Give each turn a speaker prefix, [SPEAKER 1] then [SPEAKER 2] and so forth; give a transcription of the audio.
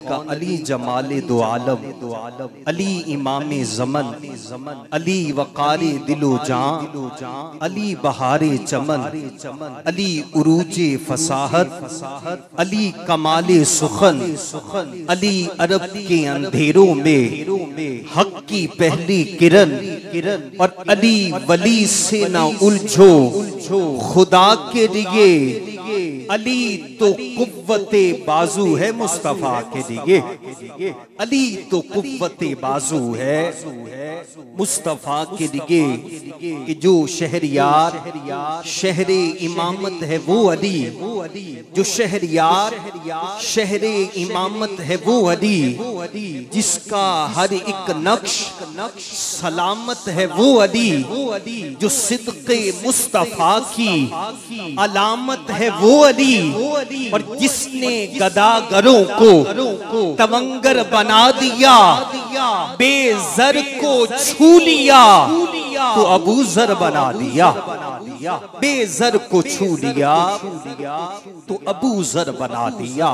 [SPEAKER 1] का अली जमाले दो आलम, अली इमामे ज़मन, अली वक़ारे दिलो जान, अली बहारे चमन, अली उरूजे फसाहत, अली कमाले सुखन, अली अरब के अंधेरों में हक की पहली किरण, और अली वली से न उलझो खुदा के लिए, अली तो कुव्वते बाजू है मुस्तफा के लिए, अली तो कुव्वते बाजू है मुस्तफा के लिए, कि जो शहरियार शहरे इमामत है वो अली, जो शहरियार शहरे इमामत है वो अली, जिसका हर एक नक्श सलामत है वो अली, जो सिद्क़े मुस्तफा की अलामत है वो अली, और जिसने गदागरों को तवंगर बना दिया, बेज़र को छू लिया तो अबू ज़र बना दिया, बेज़र को छू लिया तो अबू ज़र बना दिया।